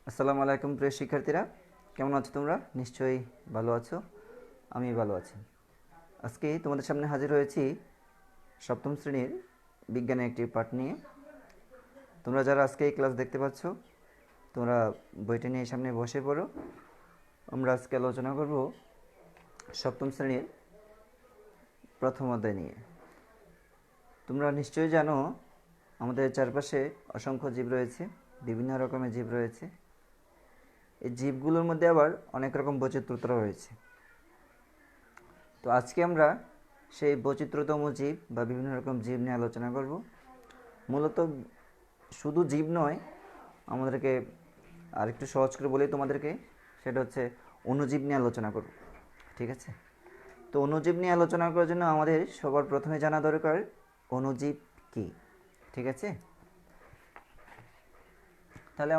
আসসালামু আলাইকুম প্রিয় শিক্ষার্থীরা, কেমন আছো তোমরা? নিশ্চয়ই ভালো আছো। আমি ভালো আছি। আজকে তোমাদের সামনে হাজির হয়েছি সপ্তম শ্রেণীর বিজ্ঞানের একটি পাঠ নিয়ে। তোমরা যারা আজকে এই ক্লাস দেখতে পাচ্ছ, তোমরা বইটা নিয়ে সামনে বসে পড়ো। আমরা আজকে আলোচনা করব সপ্তম শ্রেণীর প্রথম অধ্যায় নিয়ে। তোমরা নিশ্চয়ই জানো আমাদের চারপাশে অসংখ্য জীব রয়েছে, বিভিন্ন রকমের জীব রয়েছে। এই জীবগুলোর মধ্যে আবার অনেক রকম বৈচিত্র্যতা রয়েছে। তো আজকে আমরা সেই বৈচিত্র্যতম জীব বা বিভিন্ন রকম জীব নিয়ে আলোচনা করব। মূলত শুধু জীব নয়, আমাদেরকে আরেকটু সহজ করে বলি তোমাদেরকে, সেটা হচ্ছে অণুজীব নিয়ে আলোচনা করব। ঠিক আছে? তো অণুজীব নিয়ে আলোচনা করার জন্য আমাদের সবার প্রথমে জানা দরকার অণুজীব কী। ঠিক আছে? তাহলে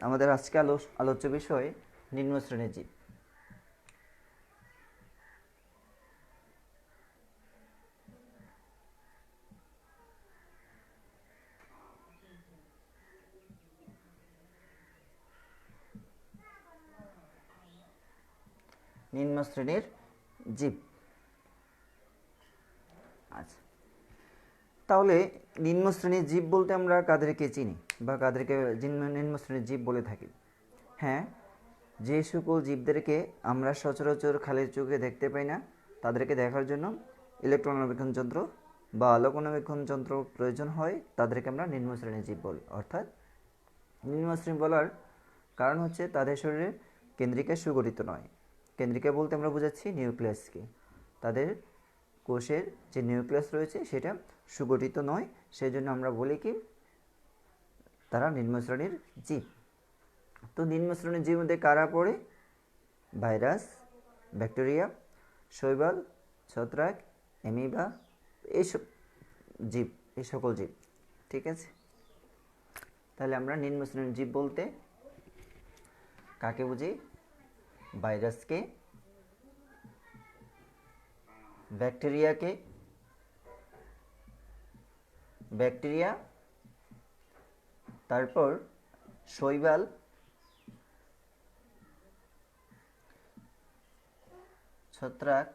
আমাদের আজকে আলোচ্য বিষয় নিম্ন শ্রেণীর জীব। নিম্ন শ্রেণীর জীব। আচ্ছা, তাহলে নিম্ন শ্রেণীর জীব বলতে আমরা কাদেরকে চিনি বা কাদেরকে নিম্ন শ্রেণীর জীব বলে থাকি? হ্যাঁ, যে সকল জীবদেরকে আমরা সচরাচর খালির চোখে দেখতে পাই না, তাদেরকে দেখার জন্য ইলেকট্রন অণুবীক্ষণ যন্ত্র বা আলোক অণুবীক্ষণ যন্ত্র প্রয়োজন হয়, তাদেরকে আমরা নিম্ন শ্রেণীর জীব বলি। অর্থাৎ নিম্ন শ্রেণী বলার কারণ হচ্ছে তাদের শরীরে কেন্দ্রিকা সুগঠিত নয়। কেন্দ্রিকা বলতে আমরা বোঝাচ্ছি নিউক্লিয়াসকে। তাদের কোষের যে নিউক্লিয়াস রয়েছে সেটা সুগঠিত নয়, সেই জন্য আমরা বলি কি তারা নিম্ন শ্রেণীর জীব। তো নিম্ন শ্রেণীর জীবের মধ্যে কারা পড়ে? ভাইরাস, ব্যাকটেরিয়া, শৈবাল, ছত্রাক, অ্যামিবা, এইসব জীব, এই সকল জীব। ঠিক আছে? তাহলে আমরা নিম্ন শ্রেণীর জীব বলতে কাকে বুঝি? ভাইরাসকে, ব্যাকটেরিয়াকে, ব্যাকটেরিয়া, তারপর শৈবাল, ছত্রাক,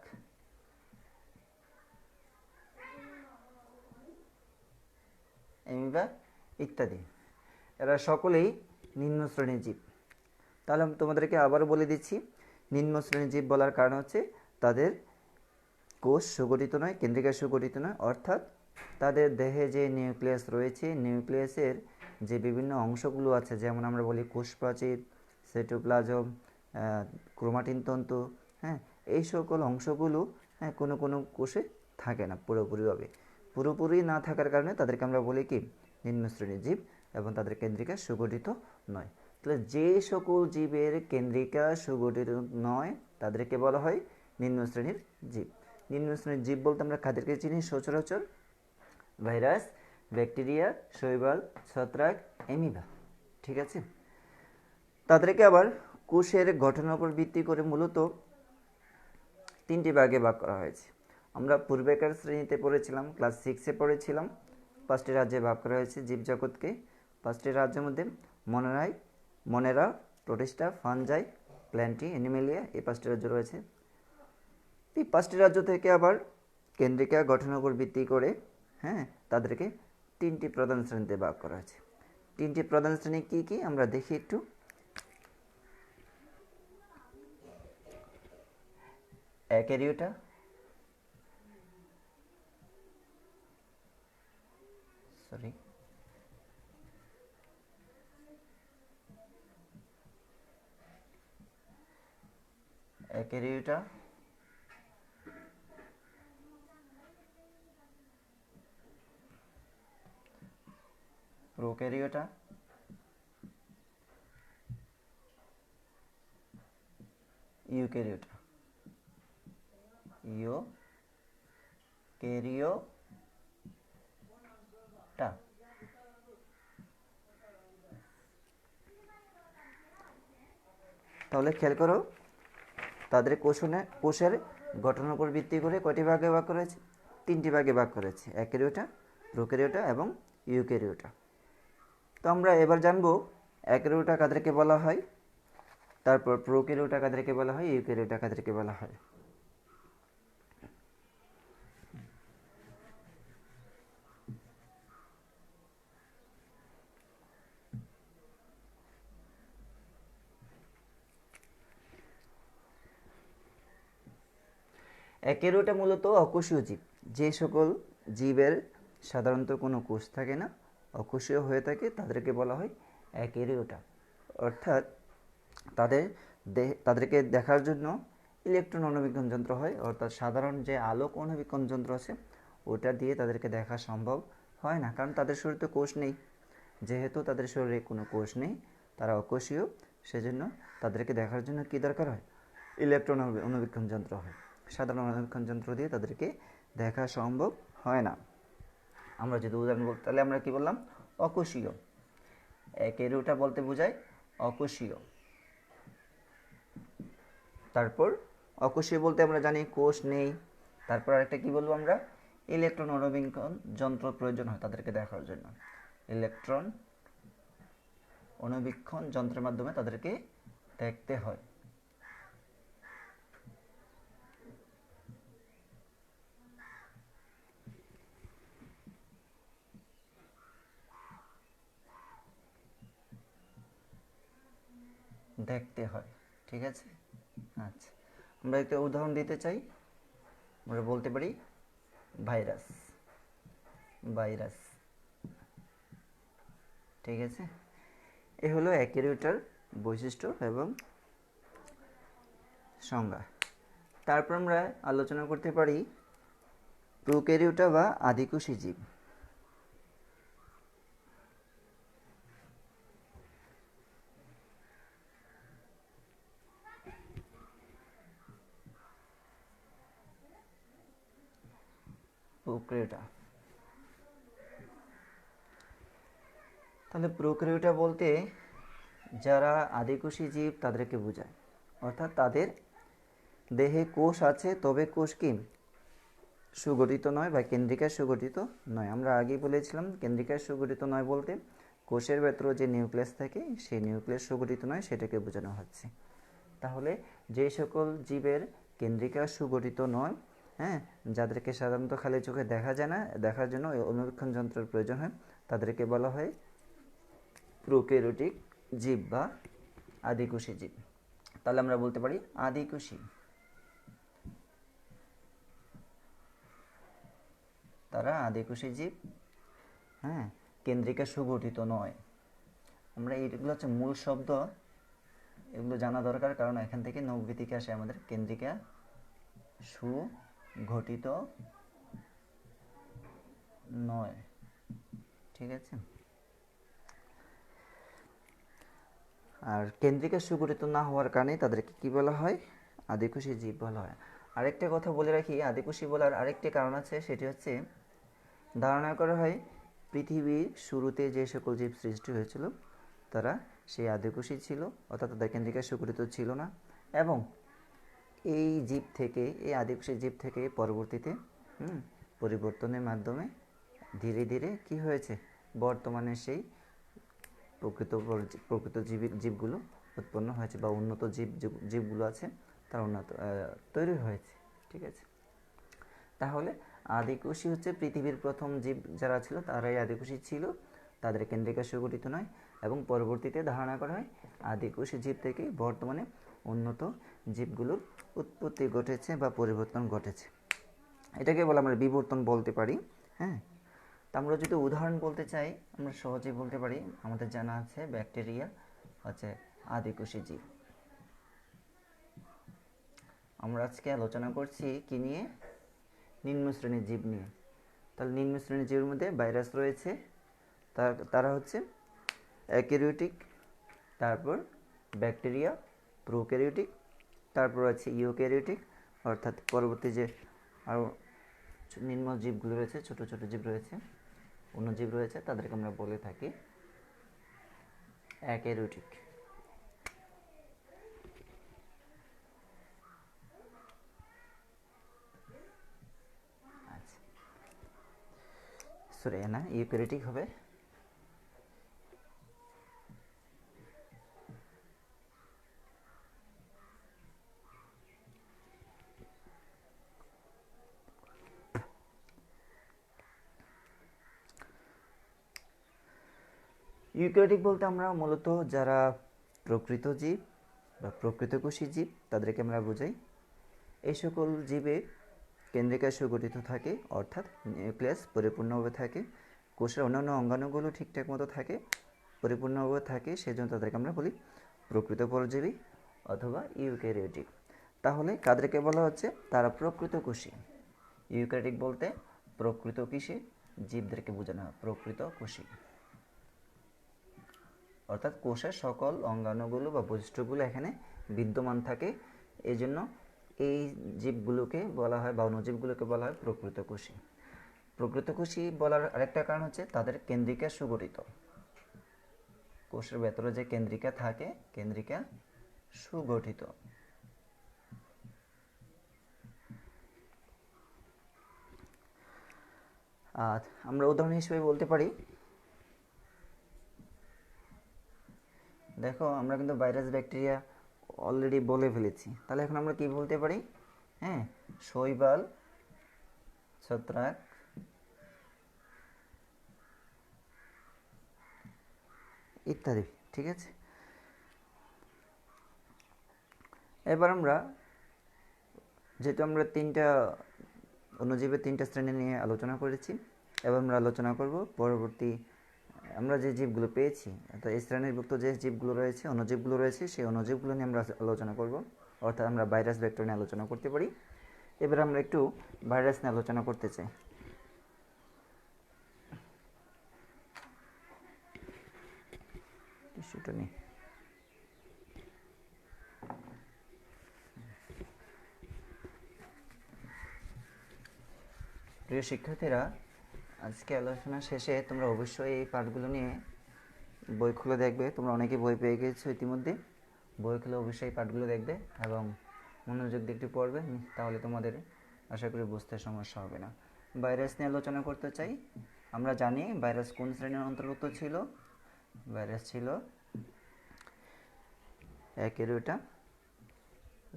অ্যামিবা ইত্যাদি। এরা সকলেই নিম্ন শ্রেণীর জীব। তাহলে আমি তোমাদেরকে আবারও বলে দিচ্ছি, নিম্ন শ্রেণীর জীব বলার কারণ হচ্ছে তাদের কোষ সুগঠিত নয়, কেন্দ্রিকা সুগঠিত নয়, অর্থাৎ তাদের দেহে যে নিউক্লিয়াস রয়েছে, নিউক্লিয়াসের যে বিভিন্ন অংশগুলো আছে, যেমন আমরা বলি কোষ প্রাচীর, সাইটোপ্লাজম, ক্রোমাটিন তন্তু, হ্যাঁ, এই সকল অংশগুলো কোনো কোনো কোষে থাকে না পুরোপুরিভাবে। পুরোপুরি না থাকার কারণে তাদেরকে আমরা বলি কি নিম্ন শ্রেণীর জীব, এবং তাদের কেন্দ্রিকা সুগঠিত নয়। তাহলে যে সকল জীবের কেন্দ্রিকা সুগঠিত নয় তাদেরকে বলা হয় নিম্ন শ্রেণীর জীব। নিম্ন শ্রেণীর জীব বলতে আমরা কাদেরকে চিনি সচরাচর? ভাইরাস, ব্যাকটেরিয়া, শৈবাল, ছত্রাক, অ্যামিবা। ঠিক আছে? তাদেরকে আবার কোষের গঠনের উপর ভিত্তি করে মূলত তিনটি ভাগে ভাগ করা হয়েছে। আমরা পূর্বেকার শ্রেণীতে পড়েছিলাম, ক্লাস 6-এ পড়েছিলাম, 5টি রাজ্যে ভাগ করা হয়েছে জীবজগৎকে। 5টি রাজ্যের মধ্যে মনেরা, প্রোটিস্টা, ফানজাই, প্ল্যান্টি, অ্যানিমেলিয়া, এই 5টি রাজ্য রয়েছে। এই 5টি রাজ্য থেকে আবার কেন্দ্রিকা গঠনের উপর ভিত্তি করে তাদেরকে 3টি প্রধান শ্রেণীতে ভাগ করা হয়েছে। 3টি প্রধান শ্রেণী কী কী আমরা দেখি একটু। Akaryota, sorry Akaryota, prokaryota, Eukaryota. Eukaryota. তাহলে খেয়াল করো, তাদের কোষের গঠনের উপর ভিত্তি করে কয়টি ভাগে ভাগ করা হয়েছে? 3টি ভাগে ভাগ করা হয়েছে, অ্যাকারিওটা, প্রোক্যারিওটা এবং ইউক্যারিওটা। তো আমরা এবার জানব অ্যাকারিওটা কাদেরকে বলা হয়, তারপর প্রোক্যারিওটা কাদেরকে বলা হয়, ইউক্যারিওটা কাদেরকে বলা হয়। অ্যাকারিওটা মূলত অকোষীয় জীব। যে সকল জীবের সাধারণত কোনো কোষ থাকে না, অকোষীয় হয়ে থাকে, তাদেরকে বলা হয় অ্যাকারিওটা। অর্থাৎ তাদেরকে দেখার জন্য ইলেকট্রন অণুবীক্ষণ যন্ত্র হয়, অর্থাৎ সাধারণ যে আলোক অণুবীক্ষণ যন্ত্র আছে ওটা দিয়ে তাদেরকে দেখা সম্ভব হয় না, কারণ তাদের শরীরে কোষ নেই। যেহেতু তাদের শরীরে কোনো কোষ নেই, তারা অকোষীয়, সেজন্য তাদেরকে দেখার জন্য কী দরকার হয়, ইলেকট্রন অণুবীক্ষণ যন্ত্র হয়। সাধারণ অণুবীক্ষণ যন্ত্র দিয়ে তাদেরকে দেখা সম্ভব হয় না। আমরা যদি উদাহরণ বলতে, তাহলে আমরা কি বললাম, অকোষীয়। অ্যাকারিওটা বলতে বোঝায় অকোষীয়। তারপর অকোষীয় বলতে আমরা জানি কোষ নেই। তারপর আরেকটা কি বলবো আমরা, ইলেকট্রন অণুবীক্ষণ যন্ত্র প্রয়োজন হয় তাদেরকে দেখার জন্য। ইলেকট্রন অণুবীক্ষণ যন্ত্রের মাধ্যমে তাদেরকে দেখতে হয়। দেখতে হয়, ঠিক আছে। আচ্ছা, আমরা একটা উদাহরণ দিতে চাই। আমরা বলতে পারি ভাইরাস। ভাইরাস, ঠিক আছে। এ হলো অ্যাকারিওটার বৈশিষ্ট্য এবং সংজ্ঞা। তারপর আমরা আলোচনা করতে পারি প্রোক্যারিওটা বা আদিকোষী জীব। প্রোক্যারিওটা, তাহলে প্রোক্যারিওটা বলতে যারা আদিকোষী জীব তাদেরকে বোঝায়, অর্থাৎ তাদের দেহে কোষ আছে, তবে কোষ কি সুগঠিত নয় বা কেন্দ্রিকায় সুগঠিত নয়। আমরা আগেই বলেছিলাম কেন্দ্রিকায় সুগঠিত নয় বলতে কোষের ভেতরে যে নিউক্লিয়াস থাকে সেই নিউক্লিয়াস সুগঠিত নয়, সেটাকে বোঝানো হচ্ছে। তাহলে যে সকল জীবের কেন্দ্রিকা সুগঠিত নয়, হ্যাঁ, যাদেরকে সাধারণত খালি চোখে দেখা যায় না, দেখার জন্য অণুবীক্ষণ যন্ত্রের প্রয়োজন হয়, তাদেরকে বলা হয় প্রোক্যারিওটিক জীব বা আদিকোষী জীব। তাহলে আমরা বলতে পারি আদিকোষী। তারা আদিকোষী জীব, হ্যাঁ, কেন্দ্রিকা সুগঠিত নয়। আমরা এইগুলো হচ্ছে মূল শব্দ, এগুলো জানা দরকার, কারণ এখান থেকে নব্বই থেকে আসে আমাদের কেন্দ্রিকা সুগঠিত নয়, ঠিক আছে। আর কেন্দ্রিকা সুগঠিত না হওয়ার কারণে তাদেরকে কি বলা হয়, আদিকোষী জীব বলা হয়। আরেকটা কথা বলে রাখি, আদিকোষী বলার আরেকটি কারণ আছে, সেটি হচ্ছে ধারণা করা হয় পৃথিবীর শুরুতে যে সকল জীব সৃষ্টি হয়েছিল তারা সেই আদিকোষী ছিল, অর্থাৎ তাদের কেন্দ্রিকা সুগঠিত ছিল না, এবং এই জীব থেকে, এই আদিকোষী জীব থেকে পরবর্তীতে পরিবর্তনের মাধ্যমে ধীরে ধীরে কি হয়েছে, বর্তমানে সেই প্রকৃত জীবগুলো উৎপন্ন হয়েছে বা উন্নত জীবগুলো আছে তারা উন্নত তৈরি হয়েছে, ঠিক আছে। তাহলে আদিকোষী হচ্ছে পৃথিবীর প্রথম জীব যারা ছিল তারাই আদিকোষী ছিল, তাদের কেন্দ্রিকা সুগঠিত নয়, এবং পরবর্তীতে ধারণা করা হয় আদিকোষী জীব থেকে বর্তমানে উন্নত জীবগুলোর উৎপত্তি ঘটেছে বা পরিবর্তন ঘটেছে। এটাকে বলে আমরা বিবর্তন বলতে পারি, হ্যাঁ। তা আমরা যদি উদাহরণ বলতে চাই, আমরা সহজেই বলতে পারি, আমাদের জানা আছে ব্যাকটেরিয়া হচ্ছে আদিকোষী জীব। আমরা আজকে আলোচনা করছি কি নিয়ে, নিম্ন শ্রেণীর জীব নিয়ে। তাহলে নিম্ন শ্রেণীর জীবের মধ্যে ভাইরাস রয়েছে, তারা হচ্ছে অ্যাক্যারিওটিক, তারপর ব্যাকটেরিয়া, প্রোক্যারিওটিক, তারপর আছে ইউক্যারিওটিক, অর্থাৎ পরবর্তী যে আরও নিম্ন জীবগুলো রয়েছে, ছোট ছোট জীব রয়েছে, অণুজীব রয়েছে, তাদেরকে আমরা বলে থাকি অ্যাক্যারিওটিক। আচ্ছা, সরি না, ইউক্যারিওটিক হবে। ইউক্যারিওটিক বলতে আমরা মূলত যারা প্রকৃত জীব বা প্রকৃতকোষী জীব তাদেরকে আমরা বোঝাই। এই সকল জীবে কেন্দ্রিকায় সুগঠিত থাকে, অর্থাৎ নিউক্লিয়াস পরিপূর্ণভাবে থাকে, কোষের অন্যান্য অঙ্গাণুগুলো ঠিকঠাক মতো থাকে, পরিপূর্ণভাবে থাকে, সেজন্য তাদেরকে আমরা বলি প্রকৃত পরজীবী অথবা ইউক্যারিওটিক। তাহলে কাদেরকে বলা হচ্ছে? তারা প্রকৃতকোষী। ইউক্যারিওটিক বলতে প্রকৃত কোষী জীবদেরকে বোঝানো হয়, প্রকৃত কোষী, অর্থাৎ কোষের সকল অঙ্গাণুগুলো বা বৈশিষ্ট্যগুলো এখানে বিদ্যমান থাকে। এই জন্য এই জীবগুলোকে বলা হয় বা অণুজীবগুলোকে বলা হয় প্রকৃতকোষী। প্রকৃতকোষী বলার আরেকটা কারণ হচ্ছে তাদের কেন্দ্রিকা সুগঠিত। কোষের ভেতরে যে কেন্দ্রিকা থাকে, কেন্দ্রিকা সুগঠিত। আর আমরা উদাহরণ হিসেবে বলতে পারি, দেখো আমরা কিন্তু ভাইরাস ব্যাকটেরিয়া অলরেডি বলে ফেলেছি, তাহলে এখন আমরা কি বলতে পারি? হ্যাঁ, শৈবাল, ছত্রাক, ইত্যাদি। ঠিক আছে, এবার আমরা যেহেতু আমরা তিনটা অণুজীবের তিনটা শ্রেণী নিয়ে আলোচনা করেছি, এবার আমরা আলোচনা করব পরবর্তী আমরা যে জীবগুলো পেয়েছি, অর্থাৎ এই শ্রেণীভুক্ত যে জীবগুলো রয়েছে, অণুজীবগুলো রয়েছে, সেই অণুজীবগুলো নিয়ে আমরা আলোচনা করব। অর্থাৎ আমরা ভাইরাস ভেক্টর নিয়ে আলোচনা করতে পারি। এবার আমরা একটু ভাইরাস নিয়ে আলোচনা করতে চাই। টিস্যুটা নিয়ে প্রিয় শিক্ষার্থীরা, আজকে আলোচনা শেষে তোমরা অবশ্যই এই পাঠগুলো নিয়ে বই খুলে দেখবে। তোমরা অনেকেই বই পেয়ে গেছো ইতিমধ্যে। বই খুলে অবশ্যই এই পাঠগুলো দেখবে এবং মনোযোগ দিয়ে একটু পড়বে, তাহলে তোমাদের আশা করি বুঝতে সমস্যা হবে না। ভাইরাস নিয়ে আলোচনা করতে চাই। আমরা জানি ভাইরাস কোন শ্রেণীর অন্তর্ভুক্ত ছিল। ভাইরাস ছিল অ্যাকেরিওটা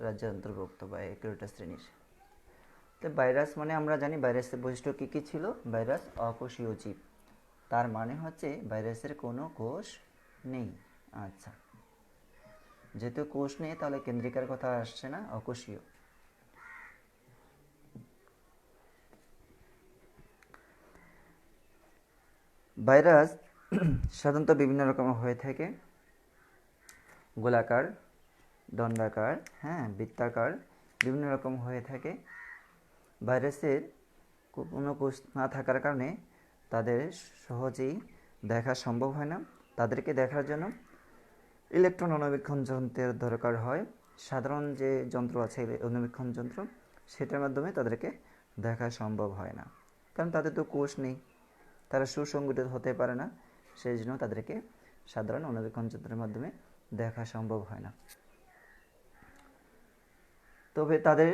রাজ্যের অন্তর্ভুক্ত বা অ্যাকেরিওটা শ্রেণীর। তো ভাইরাস মানে আমরা জানি ভাইরাসের বৈশিষ্ট্য কী কী ছিল। ভাইরাস অকোষীয় জীব, তার মানে হচ্ছে ভাইরাসের কোনো কোষ নেই। আচ্ছা, যেহেতু কোষ নেই তাহলে কেন্দ্রিকার কথা আসছে না, অকোষীয়। ভাইরাস সাধারণত বিভিন্ন রকম হয়ে থাকে, গোলাকার, দণ্ডাকার, হ্যাঁ, বৃত্তাকার, বিভিন্ন রকম হয়ে থাকে। ভাইরাসের কোনো কোষ না থাকার কারণে তাদের সহজেই দেখা সম্ভব হয় না। তাদেরকে দেখার জন্য ইলেকট্রন অণুবীক্ষণ যন্ত্রের দরকার হয়। সাধারণ যে যন্ত্র আছে অণুবীক্ষণ যন্ত্র, সেটার মাধ্যমে তাদেরকে দেখা সম্ভব হয় না, কারণ তাদের তো কোষ নেই, তারা সুসংগঠিত হতে পারে না। সেই জন্য তাদেরকে সাধারণ অণুবীক্ষণ যন্ত্রের মাধ্যমে দেখা সম্ভব হয় না। তবে তাদের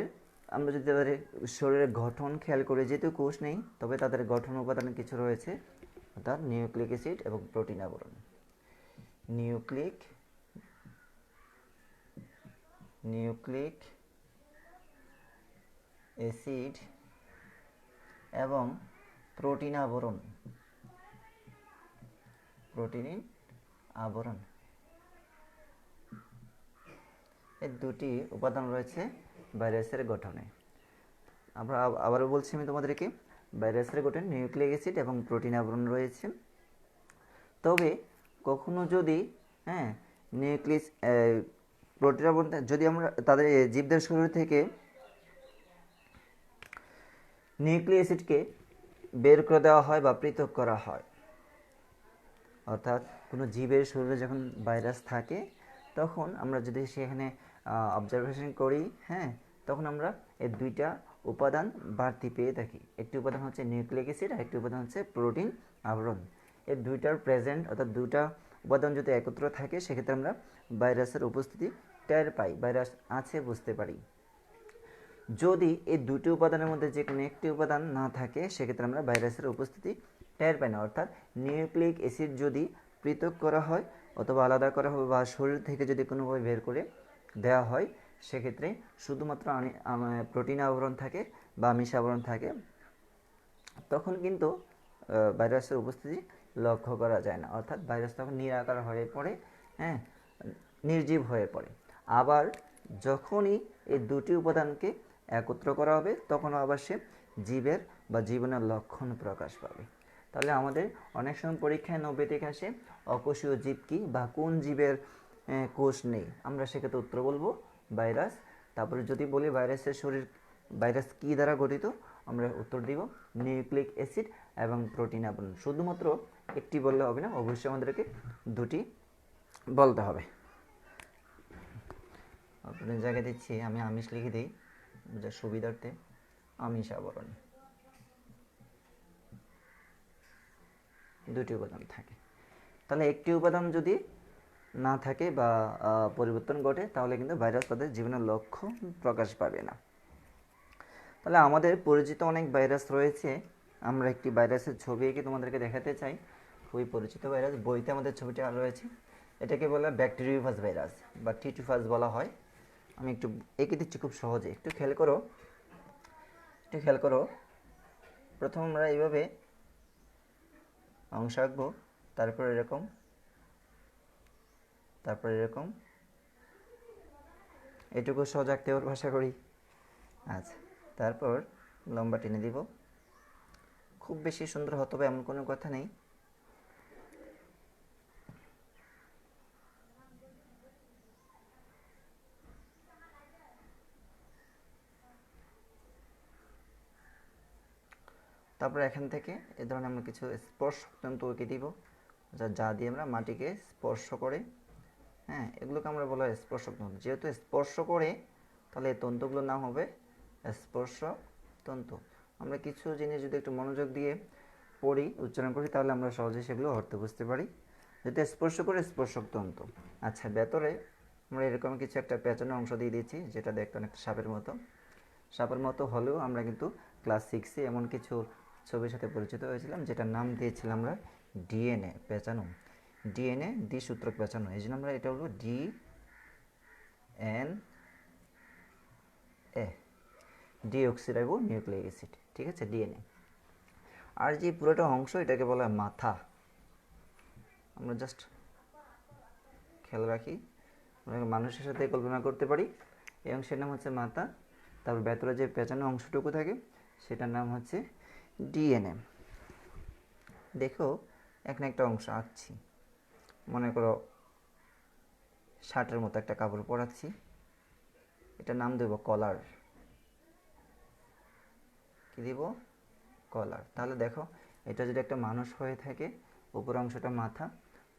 আমরা যদি তাদের শরীরের গঠন খেয়াল করি, যেহেতু কোষ নেই, তবে তাদের গঠন উপাদান কিছু রয়েছে, অর্থাৎ নিউক্লিক অ্যাসিড এবং প্রোটিন আবরণ। নিউক্লিক অ্যাসিড এবং প্রোটিন আবরণ, এই দুটি উপাদান রয়েছে ভাইরাসের গঠনে। আমরা আবারও বলছি আমি তোমাদেরকে, ভাইরাসের গঠনে নিউক্লিক অ্যাসিড এবং প্রোটিন আবরণ রয়েছে। তবে কখনো যদি নিউক্লিয়াস প্রোটিন আবরণ যদি আমরা তাদের জীবদের শরীর থেকে নিউক্লিক অ্যাসিডকে বের করে দেওয়া হয় বা পৃথক করা হয়, অর্থাৎ কোনো জীবের শরীরে যখন ভাইরাস থাকে তখন আমরা যদি সেখানে অবজারভেশন করি, তখন আমরা এই দুইটা উপাদান বাড়তি পেয়ে থাকি। একটি উপাদান হচ্ছে নিউক্লিক অ্যাসিড আর একটি উপাদান হচ্ছে প্রোটিন আবরণ। এই দুইটার প্রেজেন্ট, অর্থাৎ দুইটা উপাদান যদি একত্র থাকে, সেক্ষেত্রে আমরা ভাইরাসের উপস্থিতি টের পাই, ভাইরাস আছে বুঝতে পারি। যদি এই দুটি উপাদানের মধ্যে যে কোনো একটি উপাদান না থাকে, সেক্ষেত্রে আমরা ভাইরাসের উপস্থিতি টের পাই না। অর্থাৎ নিউক্লিক অ্যাসিড যদি পৃথক করা হয় অথবা আলাদা করা হয় বা শরীর থেকে যদি কোনোভাবে বের করে দেওয়া হয়, সেক্ষেত্রে শুধুমাত্র প্রোটিন আবরণ থাকে বা আমিষ আবরণ থাকে, তখন কিন্তু ভাইরাসের উপস্থিতি লক্ষ্য করা যায় না, অর্থাৎ ভাইরাস তখন নিরাকার হয়ে পড়ে, হ্যাঁ, নির্জীব হয়ে পড়ে। আবার যখনই এই দুটি উপাদানকে একত্র করা হবে তখন আবার সে জীবের বা জীবনের লক্ষণ প্রকাশ পাবে। তাহলে আমাদের অনেক সময় পরীক্ষায় 90 থেকে আসে অকোষীয় জীব কি বা কোন জীবের কোষ নেই, আমরা সেক্ষেত্রে উত্তর বলবো ভাইরাস। তারপরে যদি বলি ভাইরাস কি দ্বারা গঠিত, আমরা উত্তর দিব নিউক্লিক অ্যাসিড এবং প্রোটিন আবরণ। শুধুমাত্র একটি বললে হবে না, অবশ্যই আমাদেরকে দুটি বলতে হবে। আপনার জায়গায় দিচ্ছি, আমি আমিষ লিখে দিই যা সুবিধার্থে, আমিষ আবরণ। দুটি উপাদান থাকে, তাহলে একটি উপাদান যদি না থাকে বা পরিবর্তন ঘটে তাহলে কিন্তু ভাইরাস তাদের জীবনের লক্ষ্য প্রকাশ পাবে না। তাহলে আমাদের পরিচিত অনেক ভাইরাস রয়েছে, আমরা একটি ভাইরাসের ছবি এঁকে তোমাদেরকে দেখাতে চাই। খুবই পরিচিত ভাইরাস, বইতে আমাদের ছবিটি আর রয়েছে। এটাকে বলা ব্যাকটেরিওফাজ ভাইরাস বা টিটুফাজ বলা হয়। আমি একটু এঁকে দিচ্ছি খুব সহজে, একটু খেয়াল করো। প্রথম আমরা এইভাবে অংশ আঁকবো, তারপর এরকম, তারপর এরকম, এটুকু সহজ আঁকতে ওর ভাষা করি। আচ্ছা, তারপর লম্বা টেনে দিব। খুব বেশি সুন্দর হতে হবে এমন কোনো কথা নেই। তারপর এখান থেকে এ ধরনের আমরা কিছু স্পর্শক তন্তু এঁকে দিব, যা দিয়ে আমরা মাটিকে স্পর্শ করে, হ্যাঁ, এগুলোকে আমরা বলা হয় স্পর্শক তন্তু। যেহেতু স্পর্শ করে তাহলে এই তন্তুগুলোর নাম হবে স্পর্শক তন্তু। আমরা কিছু জিনিস যদি একটু মনোযোগ দিয়ে পড়ি, উচ্চারণ করি, তাহলে আমরা সহজে সেগুলো অর্থ বুঝতে পারি। যেহেতু স্পর্শ করে স্পর্শক তন্তু। আচ্ছা, ভেতরে আমরা এরকম কিছু একটা পেঁচানো অংশ দিয়ে দিয়েছি, যেটা দেখতে অনেকটা সাপের মতো হলেও আমরা কিন্তু ক্লাস 6-এ এমন কিছু ছবির সাথে পরিচিত হয়েছিলাম যেটার নাম দিয়েছিলাম আমরা ডিএনএ পেঁচানো। ডিএনএ দ্বিসূত্রক পেঁচানো, এই জন্য আমরা এটা বলবো ডিএনএ, ডিঅক্সিরাইবো নিউক্লিক অ্যাসিড, ঠিক আছে, ডিএনএ। আর যে পুরোটা অংশ এটাকে বলা হয় মাথা। আমরা জাস্ট খেয়াল রাখি, মানুষের সাথে কল্পনা করতে পারি, এই অংশের নাম হচ্ছে মাথা। তারপর ভেতরে যে পেঁচানো অংশটুকু থাকে সেটার নাম হচ্ছে ডিএনএ। দেখো এখানে একটা অংশ আঁকছি, মনে করো শার্টের মতো একটা কাপড় পরাচ্ছি, এটা নাম দেব কলার। কি দিব? কলার। তাহলে দেখো এটা যদি একটা মানুষ হয়ে থাকে, উপর অংশটা মাথা,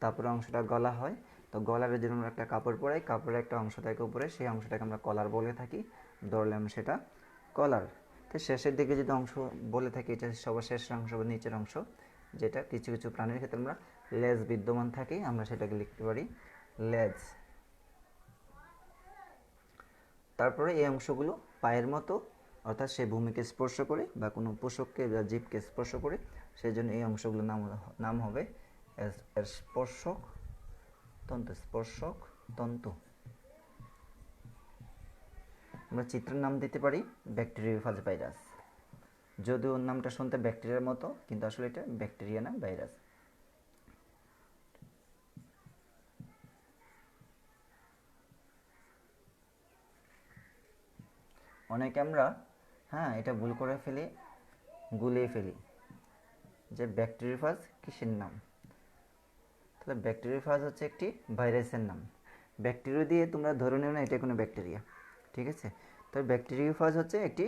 তারপর অংশটা গলা হয়, তো গলার জন্য আমরা একটা কাপড় পরাই, কাপড়ের একটা অংশ থাকে উপরে, সেই অংশটাকে আমরা কলার বলে থাকি, ধরলাম সেটা কলার। তো শেষের দিকে যদি অংশ বলে থাকি, এটা সবার শেষ অংশ বা নিচের অংশ, যেটা কিছু কিছু প্রাণীর ক্ষেত্রে আমরা লেজ বিদ্যমান থাকে, আমরা সেটাকে লিখতে পারি লেজ। তারপরে এই অংশগুলো পায়ের মতো, অর্থাৎ সে ভূমিকে স্পর্শ করে বা কোনো পোষককে বা জীবকে স্পর্শ করে, সেই জন্য এই অংশগুলোর নাম হবে স্পর্শক তন্তু। আমরা চিত্রের নাম দিতে পারি ব্যাকটেরিওফাজ ভাইরাস, যদিও ওর নামটা শুনতে ব্যাকটেরিয়ার মতো, কিন্তু আসলে এটা ব্যাকটেরিয়া না, ভাইরাস। অনেকে আমরা এটা ভুল করে ফেলি, গুলিয়ে ফেলি যে ব্যাকটেরিওফাজ কিসের নাম। তাহলে ব্যাকটেরিওফাজ হচ্ছে একটি ভাইরাসের নাম। ব্যাকটেরিয়া দিয়ে তোমরা ধরে নিও না এটা কোনো ব্যাকটেরিয়া, ঠিক আছে। তবে ব্যাকটেরিওফাজ হচ্ছে একটি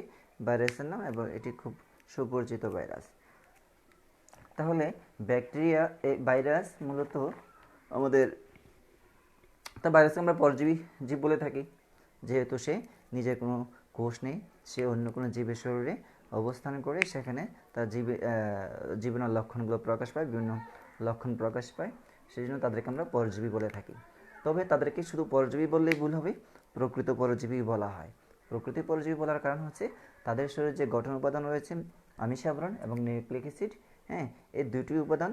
ভাইরাসের নাম এবং এটি খুব সুপরিচিত ভাইরাস। তাহলে ব্যাকটেরিয়া ভাইরাস মূলত আমাদের, তা ভাইরাসকে আমরা পরজীবী জীব বলে থাকি, যেহেতু সে নিজের কোনো কোষ নেই, সে অন্য কোনো জীবের শরীরে অবস্থান করে সেখানে তার জীবনের লক্ষণগুলো প্রকাশ পায়, বিভিন্ন লক্ষণ প্রকাশ পায়, সেই জন্য তাদেরকে আমরা পরজীবী বলে থাকি। তবে তাদেরকে শুধু পরজীবী বললেই ভুল হবে, প্রকৃত পরজীবী বলা হয়। প্রকৃত পরজীবী বলার কারণ হচ্ছে তাদের শরীরে যে গঠন উপাদান রয়েছে আমিষ আবরণ এবং নিউক্লিক অ্যাসিড, এই দুটি উপাদান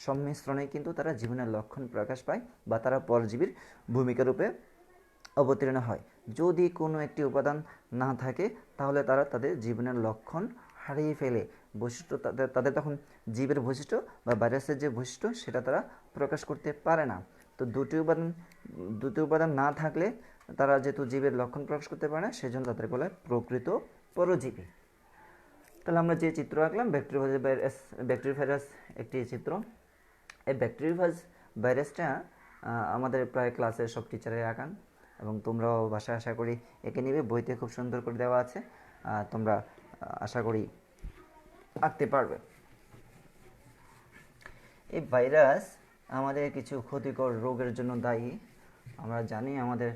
সংমিশ্রণে কিন্তু তারা জীবনের লক্ষণ প্রকাশ পায় বা তারা পরজীবীর ভূমিকা রূপে অবতীর্ণ হয়। যদি কোনো একটি উপাদান না থাকে তাহলে তারা তাদের জীবনের লক্ষণ হারিয়ে ফেলে বৈশিষ্ট্য তাদের তাদের তখন জীবের বৈশিষ্ট্য বা ভাইরাসের যে বৈশিষ্ট্য সেটা তারা প্রকাশ করতে পারে না। তো দুটি উপাদান না থাকলে তারা যেহেতু জীবের লক্ষণ প্রকাশ করতে পারে না, সেজন্য তাদেরকে বলা হয় প্রকৃত পরজীবী। তাহলে আমরা যে চিত্র আঁকলাম ব্যাকটেরিওফাইরাস একটি চিত্র। এই ব্যাকটেরিওফাজ ভাইরাসটা আমাদের প্রায় ক্লাসের সব টিচারে আঁকান, এবং তোমরাও বাসায় আশা করি এঁকে নিবে। বইতে খুব সুন্দর করে দেওয়া আছে, তোমরা আশা করি আঁকতে পারবে। এই ভাইরাস আমাদের কিছু ক্ষতিকর রোগের জন্য দায়ী। আমরা জানি আমাদের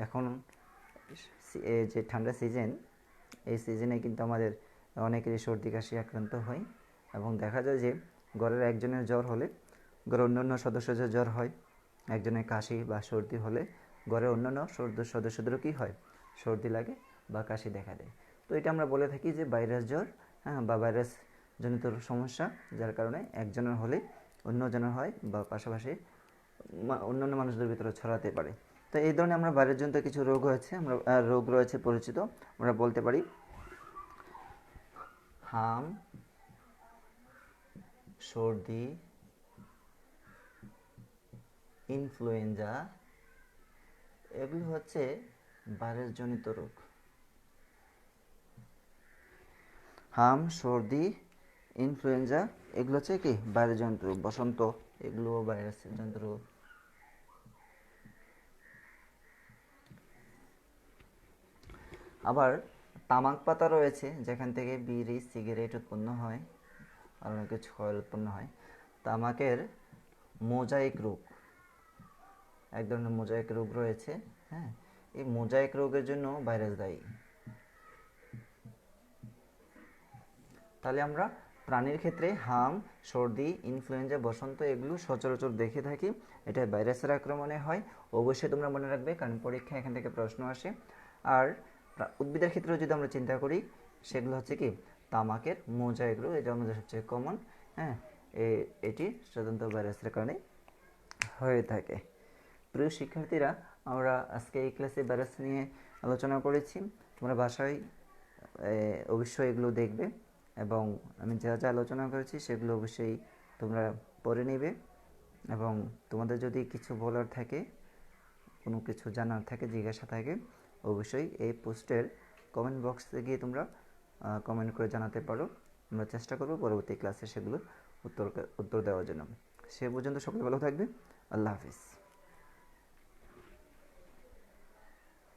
এখন যে ঠান্ডা সিজন, এই সিজনে কিন্তু আমাদের অনেকেরই সর্দি কাশি আক্রান্ত হয়, এবং দেখা যায় যে ঘরের একজনের জ্বর হলে ঘরের অন্যান্য সদস্যদের জ্বর হয়। একজনের কাশি বা সর্দি হলে ঘরের অন্যান্য সদস্যদেরও কী হয়, সর্দি লাগে বা কাশি দেখা দেয়। তো এটা আমরা বলে থাকি যে ভাইরাস জ্বর, হ্যাঁ, বা ভাইরাস জনিত সমস্যা, যার কারণে একজনের হলে অন্যজনের হয় বা পাশাপাশি অন্যান্য মানুষদের ভিতরে ছড়াতে পারে। তো এই ধরনের আমরা ভাইরাস জনিত কিছু রোগ রয়েছে পরিচিত। আমরা বলতে পারি হাম, সর্দি, ইনফ্লুয়েঞ্জা, এগুলো হচ্ছে ভাইরাস জনিত রোগ। হাম, সর্দি, ইনফ্লুয়েঞ্জা এগুলো হচ্ছে কি ভাইরাস জনিত রোগ। বসন্ত, এগুলো ভাইরাস জনিত রোগ। আবার তামাক পাতা রয়েছে, যেখান থেকে বিড়ি, সিগারেট উৎপন্ন হয়, আর অনেক কিছু অয়েল উৎপন্ন হয়। তামাকের মোজাইক রোগ, এক ধরনের মোজাইক রোগ রয়েছে, হ্যাঁ, এই মোজাইক রোগের জন্য ভাইরাস দায়ী। তাহলে আমরা প্রাণীর ক্ষেত্রে হাম, সর্দি, ইনফ্লুয়েঞ্জা, বসন্ত এগুলো সচরাচর দেখে থাকি। এটা ভাইরাসের আক্রমণে হয়, অবশ্যই তোমরা মনে রাখবে, কারণ পরীক্ষা এখান থেকে প্রশ্ন আসে। আর উদ্ভিদের ক্ষেত্রেও যদি আমরা চিন্তা করি, সেগুলো হচ্ছে কি তামাকের মোজাইক রোগ, এটা আমাদের সবচেয়ে কমন, হ্যাঁ, এটি সাধারণত ভাইরাসের কারণে হয়ে থাকে। প্রিয় শিক্ষার্থীরা, আমরা আজকে এই ক্লাসে ভাইরাস নিয়ে আলোচনা করেছি। তোমরা বাসায় অবশ্যই এগুলো দেখবে, এবং আমি যা যা আলোচনা করেছি সেগুলো অবশ্যই তোমরা পড়ে নেবে। এবং তোমাদের যদি কিছু বলার থাকে, কোনো কিছু জানার থাকে, জিজ্ঞাসা থাকে, অবশ্যই এই পোস্টের কমেন্ট বক্সে গিয়ে তোমরা কমেন্ট করে জানাতে পারো। আমরা চেষ্টা করব পরবর্তী ক্লাসে সেগুলোর উত্তর দেওয়ার জন্য। সে পর্যন্ত সকলে ভালো থাকবে। আল্লাহ হাফিজ।